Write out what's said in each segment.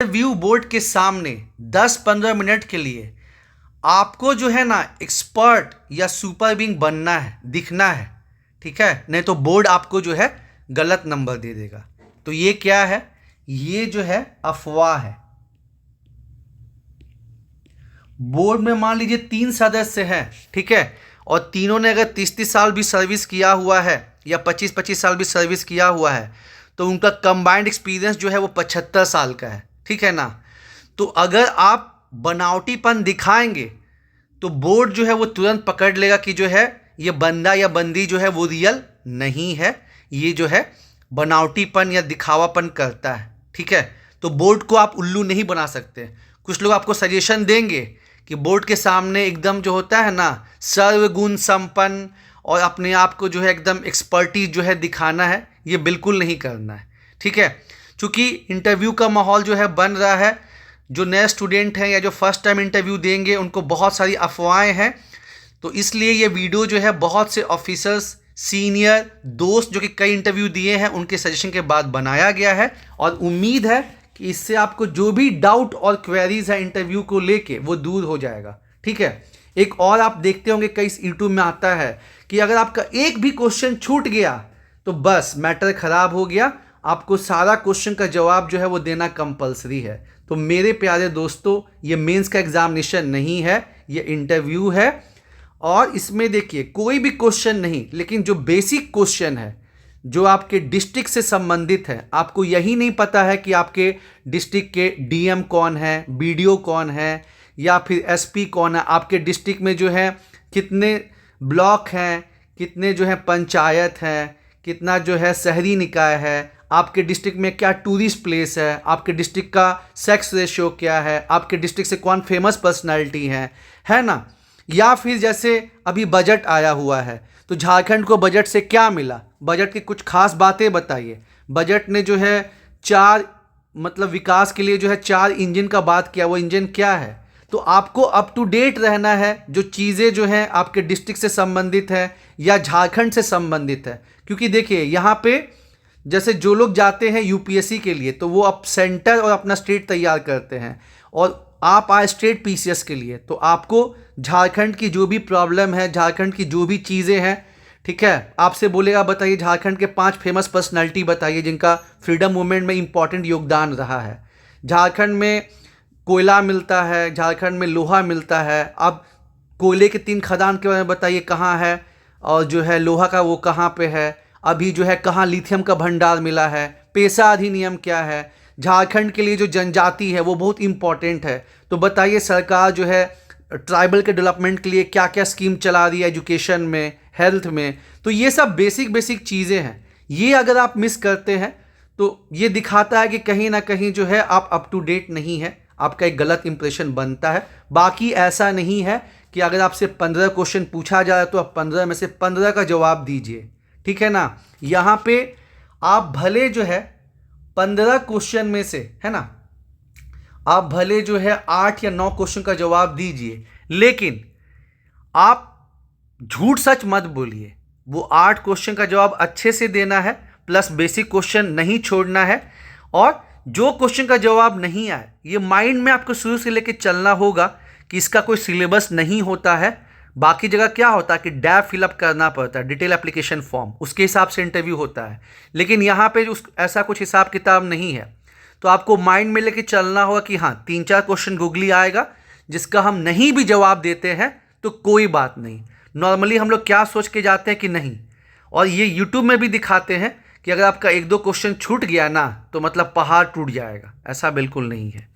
View board के सामने 10-15 minute के लिए आपको जो है ना एक्सपर्ट या सुपर बीइंग बनना है, दिखना है, ठीक है, नहीं तो बोर्ड आपको जो है गलत नंबर दे देगा। तो ये क्या है? ये जो है अफवाह है। बोर्ड में मान लीजिए 3 सदस्य हैं, ठीक है, और तीनों ने अगर 30-30 साल भी सर्विस किया हुआ है या 25-25 साल भी सर्विस किया हुआ है तो उनका कंबाइंड एक्सपीरियंस जो है वो 75 साल का है, ठीक है ना। तो अगर आप बनावटीपन दिखाएंगे तो बोर्ड जो है वो तुरंत पकड़ लेगा कि जो है ये बंदा या बंदी जो है वो रियल नहीं है, ये जो है बनावटीपन या दिखावापन करता है, ठीक है। तो बोर्ड को आप उल्लू नहीं बना सकते। कुछ लोग आपको सजेशन देंगे कि बोर्ड के सामने एकदम जो होता है ना सर्वगुण संपन्न और अपने आप को जो है एकदम एक्सपर्टीज जो है दिखाना है, ये बिल्कुल नहीं करना है, ठीक है। क्योंकि इंटरव्यू का माहौल जो है बन रहा है, जो नए स्टूडेंट हैं या जो फर्स्ट टाइम इंटरव्यू देंगे उनको बहुत सारी अफवाहें हैं। तो इसलिए ये वीडियो जो है बहुत से ऑफिसर्स, सीनियर दोस्त जो कि कई इंटरव्यू दिए हैं उनके सजेशन के बाद बनाया गया है, और उम्मीद है कि इससे आपको जो भी डाउट और क्वेरीज है इंटरव्यू को लेके वो दूर हो जाएगा, ठीक है। एक और आप देखते होंगे कई यूट्यूब में आता है कि अगर आपका एक भी क्वेश्चन छूट गया तो बस मैटर खराब हो गया, आपको सारा क्वेश्चन का जवाब जो है वो देना कंपलसरी है। तो मेरे प्यारे दोस्तों, ये मेंस का एग्जामिनेशन नहीं है, ये इंटरव्यू है। और इसमें देखिए कोई भी क्वेश्चन नहीं, लेकिन जो बेसिक क्वेश्चन है जो आपके डिस्ट्रिक्ट से संबंधित है, आपको यही नहीं पता है कि आपके डिस्ट्रिक्ट के डीएम कौन है, बीडीओ कौन है, या फिर एसपी कौन है, आपके डिस्ट्रिक्ट में जो है कितने ब्लॉक हैं, कितने जो है पंचायत हैं, कितना जो है शहरी निकाय है, आपके डिस्ट्रिक्ट में क्या टूरिस्ट प्लेस है, आपके डिस्ट्रिक्ट का सेक्स रेशियो क्या है, आपके डिस्ट्रिक्ट से कौन फेमस पर्सनालिटी है ना। या फिर जैसे अभी बजट आया हुआ है तो झारखंड को बजट से क्या मिला, बजट की कुछ खास बातें बताइए। बजट ने जो है 4 मतलब विकास के लिए जो है 4 इंजन का बात किया, वो इंजन क्या है। तो आपको अप टू डेट रहना है, जो चीज़ें जो हैं आपके डिस्ट्रिक्ट से संबंधित है या झारखंड से संबंधित है। क्योंकि देखिए यहाँ पे जैसे जो लोग जाते हैं यूपीएससी के लिए तो वो अब सेंटर और अपना स्टेट तैयार करते हैं, और आप आए स्टेट पीसीएस के लिए तो आपको झारखंड की जो भी प्रॉब्लम है, झारखंड की जो भी चीज़ें हैं, ठीक है, आपसे बोलेगा बताइए झारखंड के 5 फेमस पर्सनालिटी बताइए जिनका फ्रीडम मूवमेंट में इंपॉर्टेंट योगदान रहा है। झारखंड में कोयला मिलता है, झारखंड में लोहा मिलता है, अब कोयले के 3 खदान के बारे में बताइए कहाँ है, और जो है लोहा का वो कहाँ पे है, अभी जो है कहाँ लिथियम का भंडार मिला है, पेशा अधिनियम क्या है, झारखंड के लिए जो जनजाति है वो बहुत इंपॉर्टेंट है। तो बताइए सरकार जो है ट्राइबल के डेवलपमेंट के लिए क्या क्या स्कीम चला रही है, एजुकेशन में, हेल्थ में। तो ये सब बेसिक चीज़ें हैं, ये अगर आप मिस करते हैं तो ये दिखाता है कि कहीं ना कहीं जो है आप अप टू डेट नहीं है, आपका एक गलत इंप्रेशन बनता है। बाकी ऐसा नहीं है कि अगर आपसे 15 क्वेश्चन पूछा जाए तो आप 15 में से 15 का जवाब दीजिए, ठीक है ना। यहाँ पे आप भले जो है 15 क्वेश्चन में से, है ना, आप भले जो है 8 या 9 क्वेश्चन का जवाब दीजिए, लेकिन आप झूठ सच मत बोलिए। वो 8 क्वेश्चन का जवाब अच्छे से देना है, प्लस बेसिक क्वेश्चन नहीं छोड़ना है। और जो क्वेश्चन का जवाब नहीं आए, ये माइंड में आपको शुरू से लेके चलना होगा कि इसका कोई सिलेबस नहीं होता है। बाकी जगह क्या होता है कि डैब फिलअप करना पड़ता है, डिटेल एप्लीकेशन फॉर्म, उसके हिसाब से इंटरव्यू होता है, लेकिन यहाँ पे ऐसा कुछ हिसाब किताब नहीं है। तो आपको माइंड में लेके चलना होगा कि हाँ 3-4 क्वेश्चन गूगली आएगा, जिसका हम नहीं भी जवाब देते हैं तो कोई बात नहीं। नॉर्मली हम लोग क्या सोच के जाते हैं कि नहीं, और ये यूट्यूब में भी दिखाते हैं कि अगर आपका 1-2 क्वेश्चन छूट गया ना तो मतलब पहाड़ टूट जाएगा, ऐसा बिल्कुल नहीं है,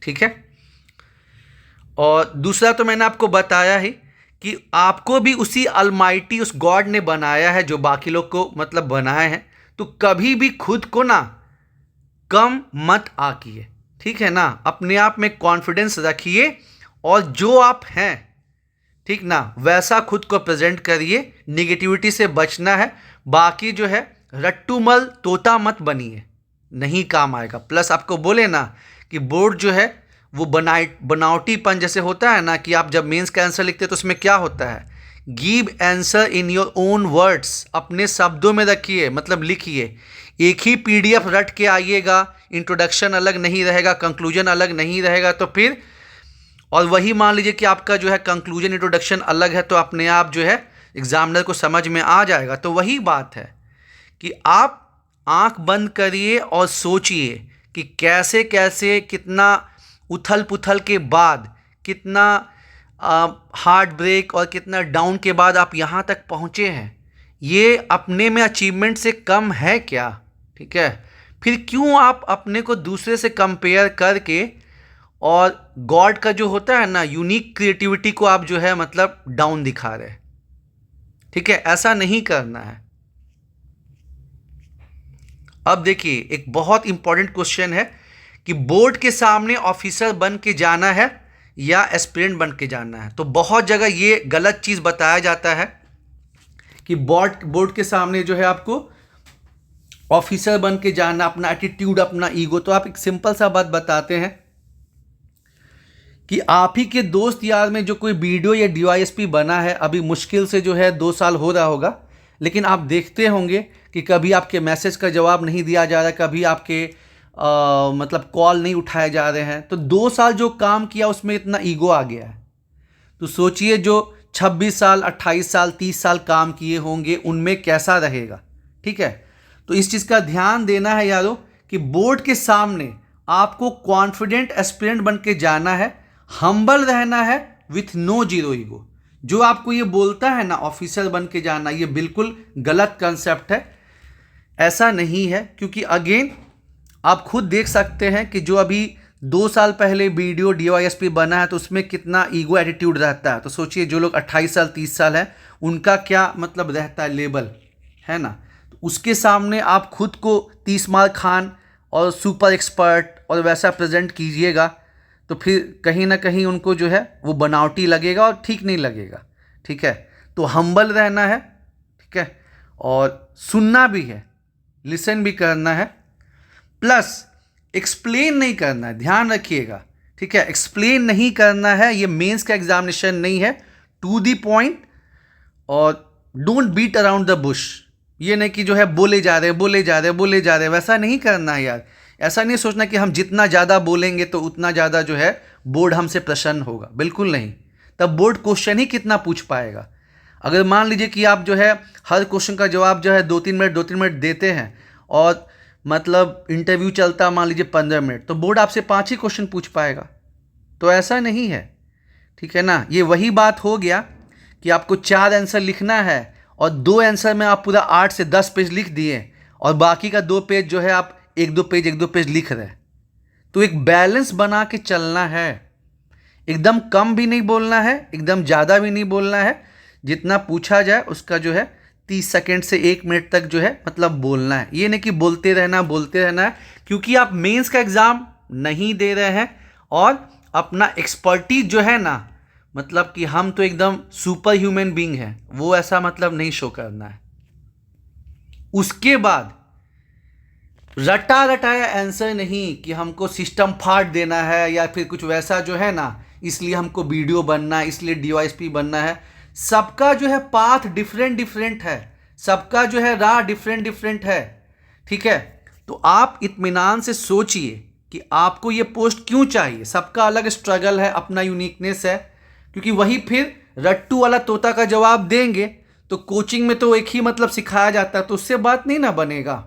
ठीक है। और दूसरा तो मैंने आपको बताया ही कि आपको भी उसी अलमाइटी, उस गॉड ने बनाया है जो बाकी लोग को मतलब बनाए हैं। तो कभी भी खुद को ना कम मत आकिए, ठीक है ना। अपने आप में कॉन्फिडेंस रखिए और जो आप हैं, ठीक ना, वैसा खुद को प्रेजेंट करिए। निगेटिविटी से बचना है। बाकी जो है रट्टूमल तोता मत बनिए, नहीं काम आएगा। प्लस आपको बोले ना कि बोर्ड जो है वो बनावटीपन जैसे होता है ना, कि आप जब मेंस का आंसर लिखते हैं तो उसमें क्या होता है, give answer in your own words, अपने शब्दों में रखिए, मतलब लिखिए। एक ही पीडीएफ रट के आइएगा, इंट्रोडक्शन अलग नहीं रहेगा, कंक्लूजन अलग नहीं रहेगा, तो फिर और वही मान लीजिए कि आपका जो है कंक्लूजन इंट्रोडक्शन अलग है, तो अपने आप जो है एग्जामिनर को समझ में आ जाएगा। तो वही बात है कि आप आंख बंद करिए और सोचिए कि कैसे कैसे कितना उथल पुथल के बाद, कितना हार्ट ब्रेक और कितना डाउन के बाद आप यहाँ तक पहुँचे हैं। ये अपने में अचीवमेंट से कम है क्या? ठीक है, फिर क्यों आप अपने को दूसरे से कंपेयर करके और गॉड का जो होता है ना यूनिक क्रिएटिविटी को आप जो है मतलब डाउन दिखा रहे हैं। ठीक है, ऐसा नहीं करना है। अब देखिए एक बहुत इंपॉर्टेंट क्वेश्चन है कि बोर्ड के सामने ऑफिसर बन के जाना है या एस्पिरेंट बन के जाना है। तो बहुत जगह ये गलत चीज़ बताया जाता है कि बोर्ड के सामने जो है आपको ऑफिसर बन के जाना, अपना एटीट्यूड, अपना ईगो। तो आप एक सिंपल सा बात बताते हैं कि आप ही के दोस्त यार में जो कोई बीडीओ या डीवाईएसपी बना है, अभी मुश्किल से जो है 2 साल हो रहा होगा, लेकिन आप देखते होंगे कि कभी आपके मैसेज का जवाब नहीं दिया जा रहा, कभी आपके मतलब कॉल नहीं उठाए जा रहे हैं। तो 2 साल जो काम किया उसमें इतना ईगो आ गया है। तो सोचिए जो 26 साल, 28 साल, 30 साल काम किए होंगे उनमें कैसा रहेगा। ठीक है, तो इस चीज़ का ध्यान देना है यारों कि बोर्ड के सामने आपको कॉन्फिडेंट एस्पिरेंट बन के जाना है, हम्बल रहना है विथ नो जीरो ईगो। जो आपको ये बोलता है ना ऑफिसर बन के जाना, ये बिल्कुल गलत कंसेप्ट है। ऐसा नहीं है, क्योंकि अगेन आप खुद देख सकते हैं कि जो अभी 2 साल पहले बीडीओ डीवाईएसपी बना है तो उसमें कितना ईगो एटीट्यूड रहता है। तो सोचिए जो लोग 28 साल 30 साल हैं उनका क्या मतलब रहता है लेवल, है ना। तो उसके सामने आप खुद को 30 मार खान और सुपर एक्सपर्ट और वैसा प्रेजेंट कीजिएगा तो फिर कहीं ना कहीं उनको जो है वो बनावटी लगेगा और ठीक नहीं लगेगा। ठीक है, तो हम्बल रहना है। ठीक है, और सुनना भी है, लिसन भी करना है, प्लस एक्सप्लेन नहीं करना है, ध्यान रखिएगा। ठीक है, एक्सप्लेन नहीं करना है, ये मेंस का एग्जामिनेशन नहीं है। टू दी पॉइंट और don't beat around the bush. ये नहीं कि जो है बोले जा रहे वैसा नहीं करना है यार। ऐसा नहीं सोचना कि हम जितना ज़्यादा बोलेंगे तो उतना ज़्यादा जो है बोर्ड हमसे प्रसन्न होगा, बिल्कुल नहीं। तब बोर्ड क्वेश्चन ही कितना पूछ पाएगा। अगर मान लीजिए कि आप जो है हर क्वेश्चन का जवाब जो है 2-3 मिनट देते हैं और मतलब इंटरव्यू चलता मान लीजिए 15 मिनट, तो बोर्ड आपसे 5 ही क्वेश्चन पूछ पाएगा। तो ऐसा नहीं है। ठीक है ना, ये वही बात हो गया कि आपको 4 आंसर लिखना है और 2 आंसर में आप पूरा 8 से 10 पेज लिख दिए और बाकी का 2 पेज जो है आप 1-2 पेज लिख रहे हैं। तो एक बैलेंस बना के चलना है, एकदम कम भी नहीं बोलना है, एकदम ज़्यादा भी नहीं बोलना है। जितना पूछा जाए उसका जो है 30 सेकेंड से 1 मिनट तक जो है मतलब बोलना है। ये नहीं कि बोलते रहना है, क्योंकि आप मेंस का एग्ज़ाम नहीं दे रहे हैं और अपना एक्सपर्टीज जो है ना मतलब कि हम तो एकदम सुपर ह्यूमन बीइंग हैं, वो ऐसा मतलब नहीं शो करना है। उसके बाद रटा रटाया आंसर नहीं कि हमको सिस्टम फाड़ देना है या फिर कुछ वैसा जो है ना, इसलिए हमको वीडियो बनना है, इसलिए डीवाईएसपी बनना है। सबका जो है पाथ डिफरेंट है, सबका जो है राह डिफरेंट है। ठीक है, तो आप इत्मीनान से सोचिए कि आपको ये पोस्ट क्यों चाहिए। सबका अलग स्ट्रगल है, अपना यूनिकनेस है। क्योंकि वही फिर रट्टू वाला तोता का जवाब देंगे तो कोचिंग में तो एक ही मतलब सिखाया जाता है, तो उससे बात नहीं ना बनेगा।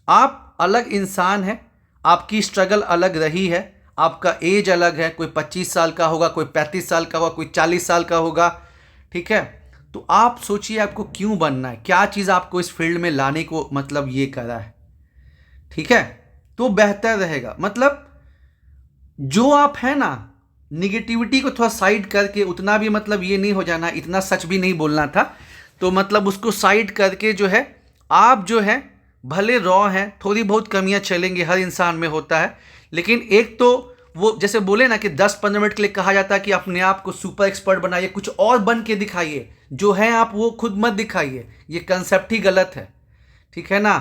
आप अलग इंसान हैं, आपकी स्ट्रगल अलग रही है, आपका एज अलग है। कोई 25 साल का होगा, कोई 35 साल का होगा, कोई 40 साल का होगा। ठीक है, तो आप सोचिए आपको क्यों बनना है, क्या चीज़ आपको इस फील्ड में लाने को मतलब ये करा है। ठीक है, तो बेहतर रहेगा। मतलब जो आप है ना निगेटिविटी को थोड़ा साइड करके, उतना भी मतलब ये नहीं हो जाना, इतना सच भी नहीं बोलना था, तो मतलब उसको साइड करके जो है आप जो है भले रॉ हैं, थोड़ी बहुत कमियां चलेंगी, हर इंसान में होता है। लेकिन एक तो वो जैसे बोले ना कि 10-15 मिनट के लिए कहा जाता है कि अपने आप को सुपर एक्सपर्ट बनाइए, कुछ और बन के दिखाइए, जो है आप वो खुद मत दिखाइए। ये कंसेप्ट ही गलत है। ठीक है ना,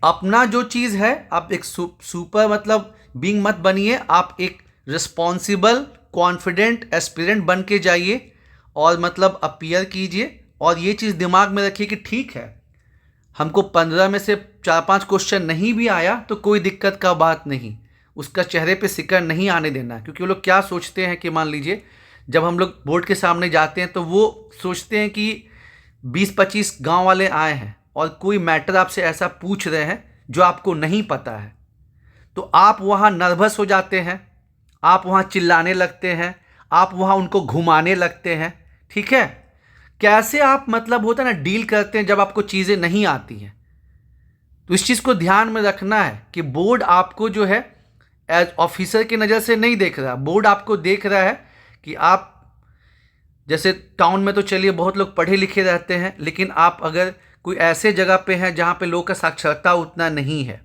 अपना जो चीज़ है आप एक सुपर मतलब बीइंग मत बनिए, आप एक रिस्पॉन्सिबल कॉन्फिडेंट एस्पिरेंट बन के जाइए और मतलब अपीयर कीजिए। और ये चीज़ दिमाग में रखिए कि ठीक है हमको 15 में से 4-5 क्वेश्चन नहीं भी आया तो कोई दिक्कत का बात नहीं, उसका चेहरे पे सिकन नहीं आने देना। क्योंकि वो लोग क्या सोचते हैं कि मान लीजिए जब हम लोग बोर्ड के सामने जाते हैं तो वो सोचते हैं कि 20-25 गांव वाले आए हैं और कोई मैटर आपसे ऐसा पूछ रहे हैं जो आपको नहीं पता है, तो आप वहाँ नर्वस हो जाते हैं, आप वहाँ चिल्लाने लगते हैं, आप वहाँ उनको घुमाने लगते हैं। ठीक है, कैसे आप मतलब होता है ना डील करते हैं जब आपको चीज़ें नहीं आती हैं। तो इस चीज़ को ध्यान में रखना है कि बोर्ड आपको जो है एज ऑफिसर की नज़र से नहीं देख रहा, बोर्ड आपको देख रहा है कि आप जैसे टाउन में तो चलिए बहुत लोग पढ़े लिखे रहते हैं, लेकिन आप अगर कोई ऐसे जगह पे हैं जहाँ पे लोग का साक्षरता उतना नहीं है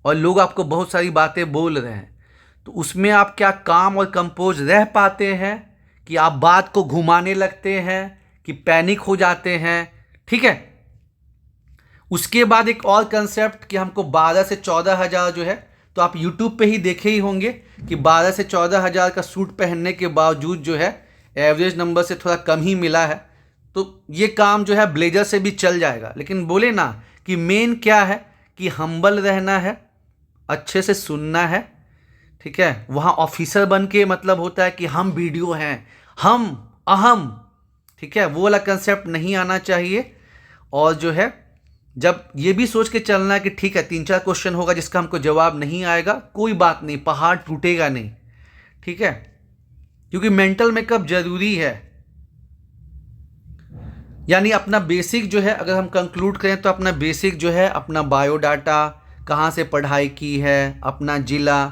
और लोग आपको बहुत सारी बातें बोल रहे हैं, तो उसमें आप क्या काम और कंपोज रह पाते हैं कि आप बात को घुमाने लगते हैं कि पैनिक हो जाते हैं। ठीक है, उसके बाद एक और कंसेप्ट कि हमको 12 से 14 हज़ार जो है, तो आप यूट्यूब पे ही देखे ही होंगे कि 12 से 14 हज़ार का सूट पहनने के बावजूद जो है एवरेज नंबर से थोड़ा कम ही मिला है। तो ये काम जो है ब्लेजर से भी चल जाएगा, लेकिन बोले ना कि मेन क्या है कि हम्बल रहना है, अच्छे से सुनना है। ठीक है, वहाँ ऑफिसर बन के मतलब होता है कि हम वीडियो हैं, हम अहम। ठीक है, वो वाला कंसेप्ट नहीं आना चाहिए। और जो है जब ये भी सोच के चलना है कि ठीक है 3-4 क्वेश्चन होगा जिसका हमको जवाब नहीं आएगा, कोई बात नहीं, पहाड़ टूटेगा नहीं। ठीक है, क्योंकि मेंटल मेकअप जरूरी है। यानी अपना बेसिक जो है अगर हम कंक्लूड करें तो अपना बेसिक जो है अपना बायोडाटा, कहाँ से पढ़ाई की है, अपना ज़िला,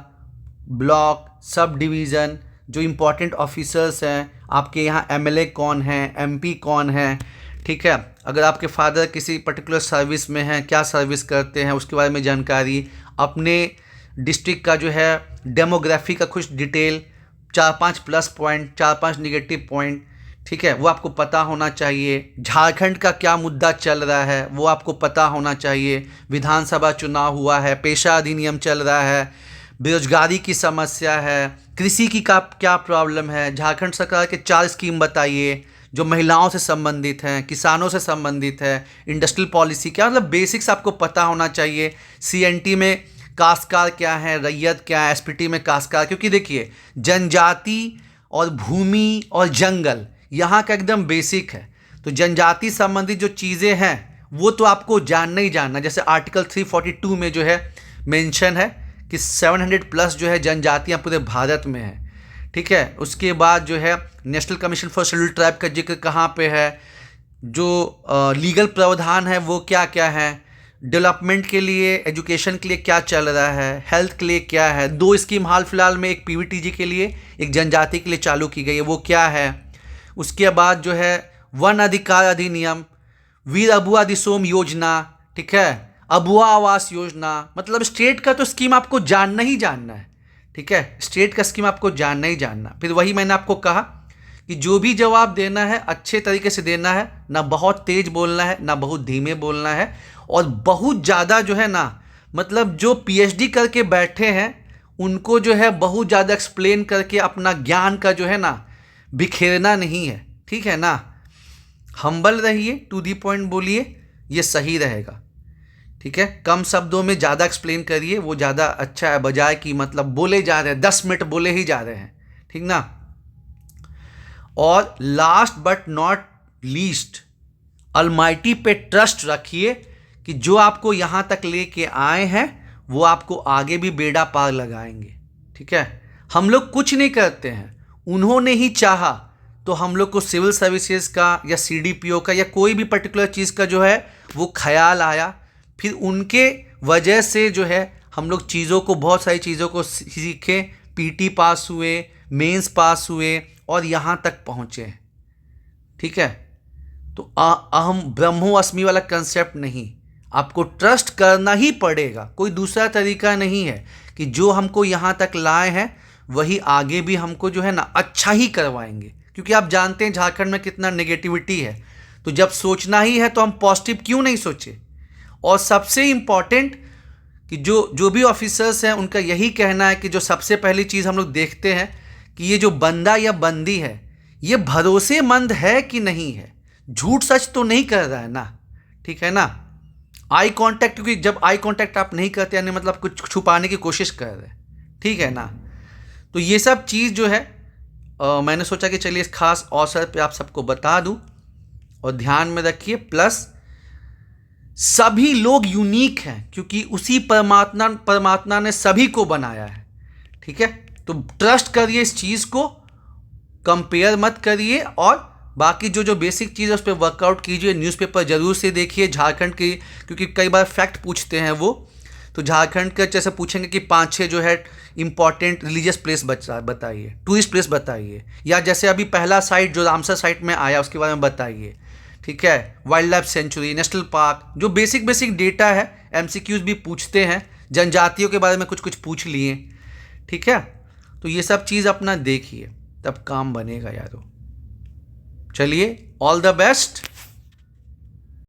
ब्लॉक, सब डिवीज़न, जो इम्पोर्टेंट ऑफिसर्स हैं, आपके यहाँ एमएलए कौन है, एमपी कौन है। ठीक है, अगर आपके फादर किसी पर्टिकुलर सर्विस में हैं, क्या सर्विस करते हैं उसके बारे में जानकारी, अपने डिस्ट्रिक्ट का जो है डेमोग्राफी का कुछ detail, 4-5 plus point, 4-5 negative point. ठीक है, वो आपको पता होना चाहिए। झारखंड का क्या मुद्दा चल रहा है वो आपको पता होना चाहिए। विधानसभा चुनाव हुआ है, पेशा अधिनियम चल रहा है, बेरोजगारी की समस्या है, कृषि की का क्या प्रॉब्लम है, झारखंड सरकार के 4 स्कीम बताइए जो महिलाओं से संबंधित हैं, किसानों से संबंधित है, इंडस्ट्रियल पॉलिसी क्या, मतलब बेसिक्स आपको पता होना चाहिए। सीएनटी में काश्तकार क्या है, रैयत क्या है, एसपीटी में काश्तकार, क्योंकि देखिए जनजाति और भूमि और जंगल यहाँ का एकदम बेसिक है। तो जनजाति संबंधित जो चीज़ें हैं वो तो आपको जानना ही जानना। जैसे आर्टिकल 342 में जो है मेंशन है कि 700 प्लस जो है जनजातियाँ पूरे भारत में हैं। ठीक है, उसके बाद जो है national commission for schedule tribe का जिक्र कहाँ पे है, जो लीगल प्रावधान है वो क्या क्या है, डेवलपमेंट के लिए, एजुकेशन के लिए क्या चल रहा है, हेल्थ के लिए क्या है। 2 स्कीम हाल फिलहाल में, एक पीवीटीजी के लिए, एक जनजाति के लिए चालू की गई है, वो क्या है। उसके बाद जो है वन अधिकार अधिनियम, वीर अबुआ दिसोम योजना, ठीक है, अबुआ आवास योजना, मतलब स्टेट का तो स्कीम आपको जानना ही जानना है। ठीक है, स्टेट का स्कीम आपको जानना ही जानना। फिर वही मैंने आपको कहा कि जो भी जवाब देना है अच्छे तरीके से देना है, ना बहुत तेज बोलना है ना बहुत धीमे बोलना है। और बहुत ज़्यादा जो है ना, मतलब जो पीएचडी करके बैठे हैं उनको जो है बहुत ज़्यादा एक्सप्लेन करके अपना ज्ञान का जो है ना बिखेरना नहीं है। ठीक है ना, हम्बल रहिए, टू दी पॉइंट बोलिए, ये सही रहेगा। ठीक है, कम शब्दों में ज़्यादा एक्सप्लेन करिए, वो ज़्यादा अच्छा है, बजाय कि मतलब बोले जा रहे हैं 10 मिनट बोले ही जा रहे हैं। ठीक ना। और last but not least, Almighty पे ट्रस्ट रखिए कि जो आपको यहाँ तक लेके आए हैं वो आपको आगे भी बेड़ा पार लगाएंगे। ठीक है, हम लोग कुछ नहीं करते हैं, उन्होंने ही चाहा तो हम लोग को सिविल सर्विसेज का या सीडीपीओ का या कोई भी पर्टिकुलर चीज़ का जो है वो ख्याल आया। फिर उनके वजह से जो है हम लोग चीज़ों को, बहुत सारी चीज़ों को सीखे, पीटी पास हुए, मेंस पास हुए और यहाँ तक पहुँचे। ठीक है, तो अहम ब्रह्मोस्मि वाला कंसेप्ट नहीं, आपको ट्रस्ट करना ही पड़ेगा, कोई दूसरा तरीका नहीं है कि जो हमको यहाँ तक लाए हैं वही आगे भी हमको जो है ना अच्छा ही करवाएंगे। क्योंकि आप जानते हैं झारखंड में कितना नेगेटिविटी है, तो जब सोचना ही है तो हम पॉजिटिव क्यों नहीं सोचे। और सबसे इम्पॉर्टेंट कि जो भी ऑफिसर्स हैं उनका यही कहना है कि जो सबसे पहली चीज़ हम लोग देखते हैं कि ये जो बंदा या बंदी है ये भरोसेमंद है कि नहीं है, झूठ सच तो नहीं कर रहा है ना। ठीक है ना, आई कांटेक्ट, क्योंकि जब आई कांटेक्ट आप नहीं करते यानी मतलब कुछ छुपाने की कोशिश कर रहे हैं, ठीक है ना। तो ये सब चीज़ जो है मैंने सोचा कि चलिए इस खास अवसर पे आप सबको बता दूं और ध्यान में रखिए। प्लस सभी लोग यूनिक हैं क्योंकि उसी परमात्मा ने सभी को बनाया है, ठीक है। तो ट्रस्ट करिए इस चीज़ को, कंपेयर मत करिए, और बाकी जो बेसिक चीज़ है उस पर वर्कआउट कीजिए। न्यूज़पेपर ज़रूर से देखिए झारखंड की, क्योंकि कई बार फैक्ट पूछते हैं वो, तो झारखंड का जैसे पूछेंगे कि 5-6 जो है इंपॉर्टेंट रिलीजियस प्लेस बताइए, टूरिस्ट प्लेस बताइए, या जैसे अभी पहला साइट जो रामसर साइट में आया उसके बारे में बताइए, ठीक है। Wild life sanctuary, national park, जो बेसिक डेटा है। एमसीक्यूज भी पूछते हैं, जनजातियों के बारे में कुछ पूछ लिए, ठीक है। तो ये सब चीज़ अपना देखिए, तब काम बनेगा यारो। चलिए, ऑल द बेस्ट।